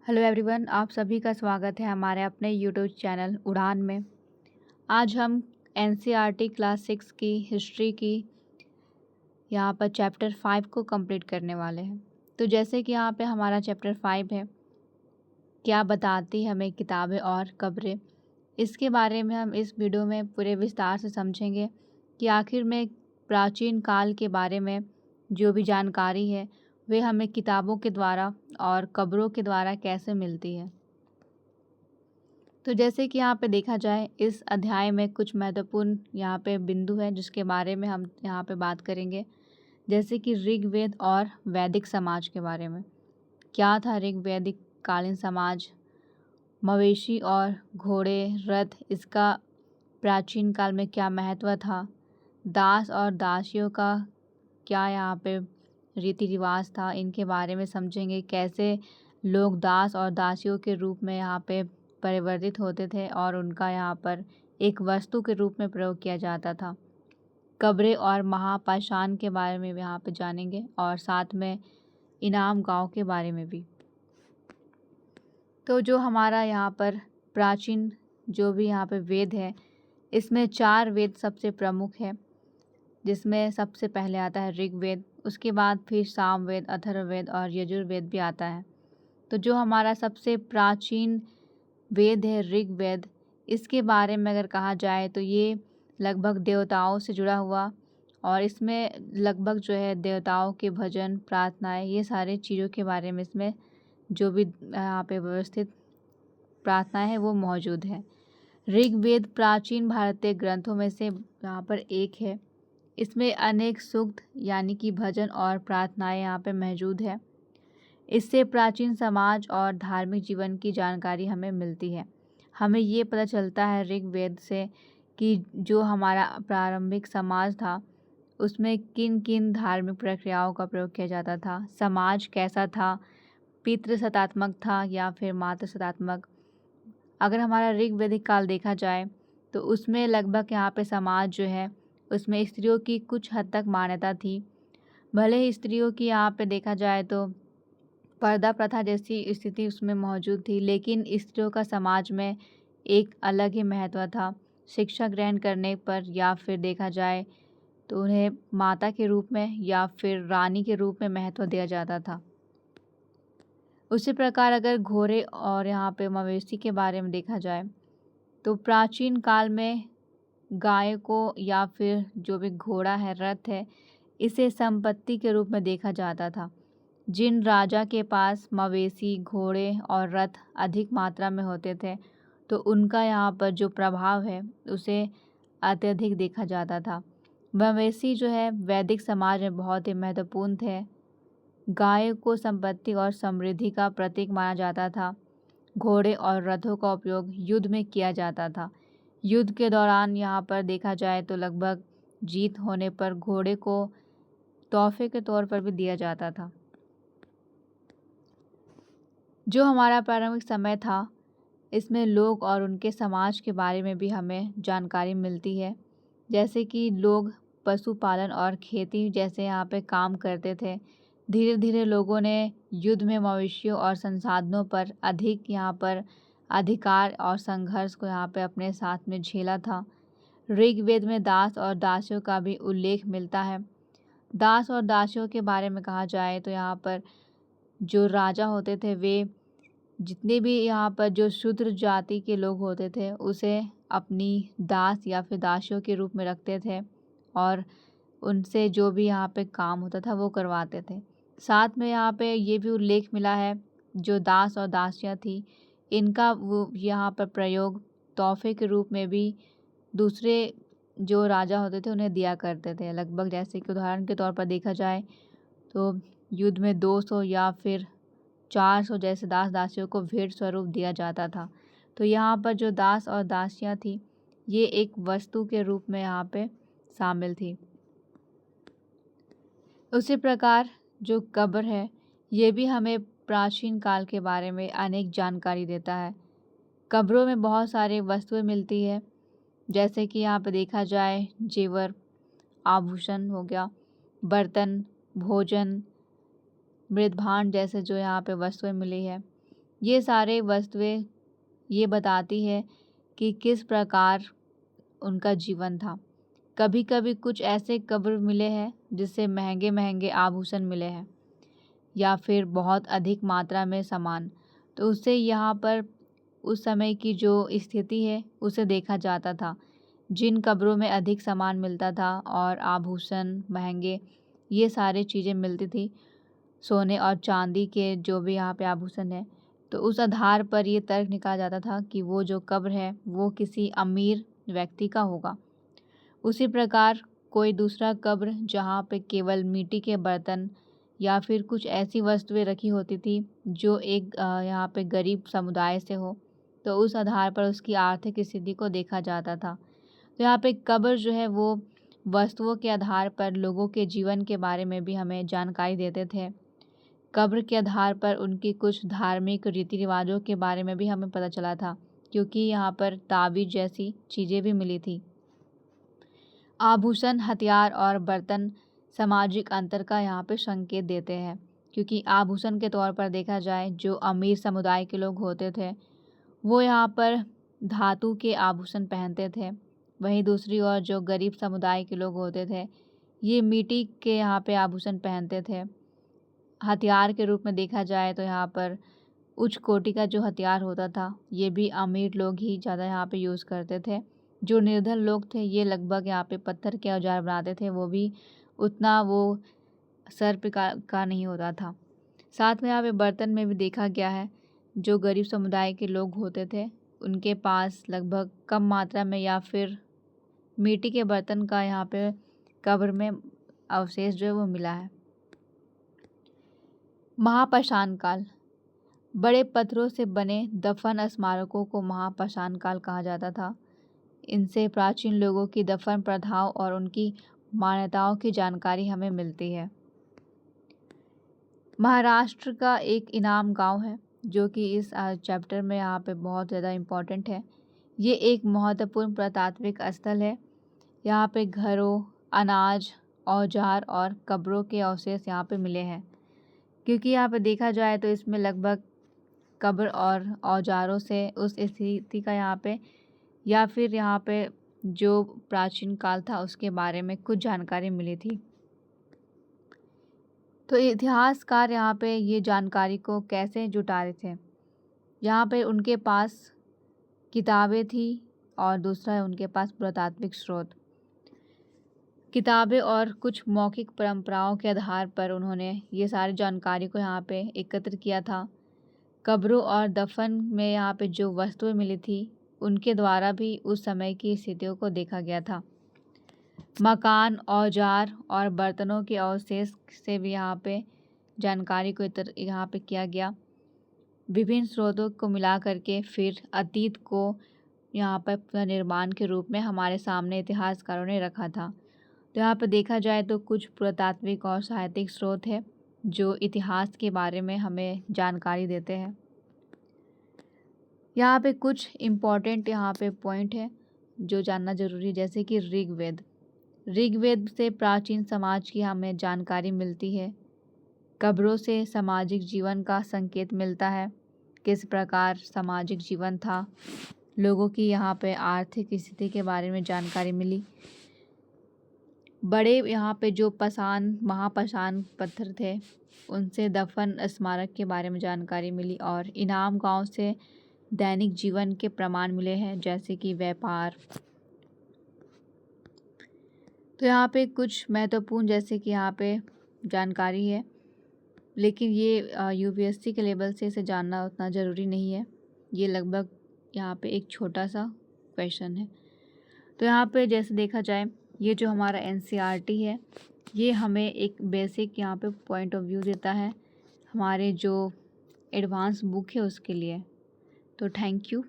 Hello everyone, आप सभी का स्वागत है हमारे अपने यूट्यूब चैनल उड़ान में। आज हम एनसीईआरटी क्लास 6 की हिस्ट्री की यहाँ पर चैप्टर 5 को कंप्लीट करने वाले हैं। तो जैसे कि यहाँ पे हमारा चैप्टर 5 है, क्या बताती हमें किताबें और कब्रें, इसके बारे में हम इस वीडियो में पूरे विस्तार से समझेंगे कि आखिर में प्राचीन काल के बारे में जो भी जानकारी है वे हमें किताबों के द्वारा और कब्रों के द्वारा कैसे मिलती है। तो जैसे कि यहाँ पे देखा जाए, इस अध्याय में कुछ महत्वपूर्ण यहाँ पे बिंदु है जिसके बारे में हम यहाँ पे बात करेंगे। जैसे कि ऋग्वेद और वैदिक समाज के बारे में, क्या था ऋग्वैदिक कालीन समाज, मवेशी और घोड़े, रथ, इसका प्राचीन काल में क्या महत्व था, दास और दासियों का क्या यहाँ पे रीति रिवाज था, इनके बारे में समझेंगे। कैसे लोग दास और दासियों के रूप में यहाँ पे परिवर्तित होते थे और उनका यहाँ पर एक वस्तु के रूप में प्रयोग किया जाता था। कब्रें और महापाषाण के बारे में यहाँ पे जानेंगे और साथ में इनाम गांव के बारे में भी। तो जो हमारा यहाँ पर प्राचीन जो भी यहाँ पे वेद है, इसमें 4 वेद सबसे प्रमुख है, जिसमें सबसे पहले आता है ऋग्वेद, उसके बाद फिर सामवेद, अथर्ववेद और यजुर्वेद भी आता है। तो जो हमारा सबसे प्राचीन वेद है ऋग्वेद, इसके बारे में अगर कहा जाए तो ये लगभग देवताओं से जुड़ा हुआ, और इसमें लगभग जो है देवताओं के भजन, प्रार्थनाएं, ये सारे चीज़ों के बारे में इसमें जो भी यहाँ पे व्यवस्थित प्रार्थनाएं है वो मौजूद है। ऋग्वेद प्राचीन भारतीय ग्रंथों में से यहाँ पर एक है। इसमें अनेक सूक्त यानी कि भजन और प्रार्थनाएं यहाँ पे मौजूद है। इससे प्राचीन समाज और धार्मिक जीवन की जानकारी हमें मिलती है। हमें ये पता चलता है ऋग्वेद से कि जो हमारा प्रारंभिक समाज था उसमें किन किन धार्मिक प्रक्रियाओं का प्रयोग किया जाता था, समाज कैसा था, पितृ सत्तात्मक था या फिर मातृ सत्तात्मक। अगर हमारा ऋग्वैदिक काल देखा जाए तो उसमें लगभग यहाँ पे समाज जो है उसमें स्त्रियों की कुछ हद तक मान्यता थी। भले ही स्त्रियों की यहाँ पे देखा जाए तो पर्दा प्रथा जैसी स्थिति उसमें मौजूद थी, लेकिन स्त्रियों का समाज में एक अलग ही महत्व था। शिक्षा ग्रहण करने पर या फिर देखा जाए तो उन्हें माता के रूप में या फिर रानी के रूप में महत्व दिया जाता था। उसी प्रकार अगर घोड़े और यहाँ पे मवेशी के बारे में देखा जाए तो प्राचीन काल में गाय को या फिर जो भी घोड़ा है, रथ है, इसे संपत्ति के रूप में देखा जाता था। जिन राजा के पास मवेशी, घोड़े और रथ अधिक मात्रा में होते थे तो उनका यहाँ पर जो प्रभाव है उसे अत्यधिक देखा जाता था। मवेशी जो है वैदिक समाज में बहुत ही महत्वपूर्ण थे। गाय को संपत्ति और समृद्धि का प्रतीक माना जाता था। घोड़े और रथों का उपयोग युद्ध में किया जाता था। युद्ध के दौरान यहाँ पर देखा जाए तो लगभग जीत होने पर घोड़े को तोहफे के तौर पर भी दिया जाता था। जो हमारा प्रारंभिक समय था इसमें लोग और उनके समाज के बारे में भी हमें जानकारी मिलती है। जैसे कि लोग पशुपालन और खेती जैसे यहाँ पे काम करते थे। धीरे धीरे लोगों ने युद्ध में मवेशियों और संसाधनों पर अधिक यहाँ पर अधिकार और संघर्ष को यहाँ पे अपने साथ में झेला था। ऋग्वेद में दास और दासियों का भी उल्लेख मिलता है। दास और दासियों के बारे में कहा जाए तो यहाँ पर जो राजा होते थे वे जितने भी यहाँ पर जो शूद्र जाति के लोग होते थे उसे अपनी दास या फिर दासियों के रूप में रखते थे और उनसे जो भी यहाँ पे काम होता था वो करवाते थे। साथ में यहाँ पे ये भी उल्लेख मिला है जो दास और दासियाँ थी इनका वो यहाँ पर प्रयोग तोहफे के रूप में भी दूसरे जो राजा होते थे उन्हें दिया करते थे। लगभग जैसे कि उदाहरण के तौर पर देखा जाए तो युद्ध में 200 या फिर 400 जैसे दास दासियों को भेंट स्वरूप दिया जाता था। तो यहाँ पर जो दास और दासियाँ थी ये एक वस्तु के रूप में यहाँ पे शामिल थी। उसी प्रकार जो कब्र है ये भी हमें प्राचीन काल के बारे में अनेक जानकारी देता है। कब्रों में बहुत सारे वस्तुएं मिलती है, जैसे कि यहाँ पे देखा जाए जेवर, आभूषण हो गया, बर्तन, भोजन, मृदभांड जैसे जो यहाँ पे वस्तुएं मिली है। ये सारे वस्तुएं ये बताती है कि किस प्रकार उनका जीवन था। कभी कभी कुछ ऐसे कब्र मिले हैं जिससे महंगे महंगे आभूषण मिले हैं या फिर बहुत अधिक मात्रा में सामान। तो उससे यहाँ पर उस समय की जो स्थिति है उसे देखा जाता था। जिन कब्रों में अधिक सामान मिलता था और आभूषण महंगे ये सारी चीज़ें मिलती थी, सोने और चांदी के जो भी यहाँ पे आभूषण है, तो उस आधार पर ये तर्क निकाला जाता था कि वो जो कब्र है वो किसी अमीर व्यक्ति का होगा। उसी प्रकार कोई दूसरा कब्र जहाँ पे केवल मिट्टी के बर्तन या फिर कुछ ऐसी वस्तुएं रखी होती थी जो एक यहाँ पे गरीब समुदाय से हो, तो उस आधार पर उसकी आर्थिक स्थिति को देखा जाता था। तो यहाँ पे कब्र जो है वो वस्तुओं के आधार पर लोगों के जीवन के बारे में भी हमें जानकारी देते थे। कब्र के आधार पर उनकी कुछ धार्मिक रीति रिवाजों के बारे में भी हमें पता चला था, क्योंकि यहाँ पर ताबीज जैसी चीज़ें भी मिली थी। आभूषण, हथियार और बर्तन सामाजिक अंतर का यहाँ पे संकेत देते हैं, क्योंकि आभूषण के तौर पर देखा जाए जो अमीर समुदाय के लोग होते थे वो यहाँ पर धातु के आभूषण पहनते थे। वहीं दूसरी ओर जो गरीब समुदाय के लोग होते थे ये मिट्टी के यहाँ पे आभूषण पहनते थे। हथियार के रूप में देखा जाए तो यहाँ पर उच्च कोटि का जो हथियार होता था ये भी अमीर लोग ही ज़्यादा यहाँ पे यूज़ करते थे। जो निर्धन लोग थे ये लगभग यहाँ पे पत्थर के औजार बनाते थे, वो भी उतना वो सर्प का नहीं होता था। साथ में यहाँ पे बर्तन में भी देखा गया है जो गरीब समुदाय के लोग होते थे उनके पास लगभग कम मात्रा में या फिर मिट्टी के बर्तन का यहाँ पे कब्र में अवशेष जो है वो मिला है। महापाषाण काल। बड़े पत्थरों से बने दफन स्मारकों को महापाषाण काल कहा जाता था। इनसे प्राचीन लोगों की दफन प्रथाओं और उनकी मान्यताओं की जानकारी हमें मिलती है। महाराष्ट्र का एक इनाम गांव है जो कि इस चैप्टर में यहाँ पे बहुत ज़्यादा इम्पोर्टेंट है। ये एक महत्वपूर्ण पुरातात्विक स्थल है। यहाँ पे घरों, अनाज, औजार और कब्रों के अवशेष यहाँ पे मिले हैं, क्योंकि यहाँ पे देखा जाए तो इसमें लगभग कब्र और औजारों से उस स्थिति का यहाँ पे या फिर यहाँ पे जो प्राचीन काल था उसके बारे में कुछ जानकारी मिली थी। तो इतिहासकार यहाँ पे ये जानकारी को कैसे जुटा रहे थे? यहाँ पे उनके पास किताबें थी और दूसरा है उनके पास पुरातात्विक स्रोत। किताबें और कुछ मौखिक परंपराओं के आधार पर उन्होंने ये सारी जानकारी को यहाँ पे एकत्र किया था। कब्रों और दफन में यहाँ पे जो वस्तुएं मिली थी उनके द्वारा भी उस समय की स्थितियों को देखा गया था। मकान, औजार और बर्तनों के अवशेष से भी यहाँ पे जानकारी को यहाँ पे किया गया। विभिन्न स्रोतों को मिला करके फिर अतीत को यहाँ पर पुनर्निर्माण के रूप में हमारे सामने इतिहासकारों ने रखा था। तो यहाँ पर देखा जाए तो कुछ पुरातात्विक और साहित्यिक स्रोत है जो इतिहास के बारे में हमें जानकारी देते हैं। यहाँ पे कुछ इम्पॉर्टेंट यहाँ पे पॉइंट है जो जानना जरूरी है, जैसे कि ऋग्वेद। ऋग्वेद से प्राचीन समाज की हमें जानकारी मिलती है। कब्रों से सामाजिक जीवन का संकेत मिलता है, किस प्रकार सामाजिक जीवन था, लोगों की यहाँ पे आर्थिक स्थिति के बारे में जानकारी मिली। बड़े यहाँ पे जो महापाषाण पत्थर थे उनसे दफन स्मारक के बारे में जानकारी मिली और इनाम गांव से दैनिक जीवन के प्रमाण मिले हैं, जैसे कि व्यापार। तो यहाँ पे कुछ महत्वपूर्ण जैसे कि यहाँ पे जानकारी है, लेकिन ये यूपीएससी के लेवल से इसे जानना उतना ज़रूरी नहीं है। ये लगभग यहाँ पे एक छोटा सा क्वेश्चन है। तो यहाँ पे जैसे देखा जाए ये जो हमारा एनसीईआरटी है ये हमें एक बेसिक यहाँ पे पॉइंट ऑफ व्यू देता है हमारे जो एडवांस बुक है उसके लिए। तो थैंक यू।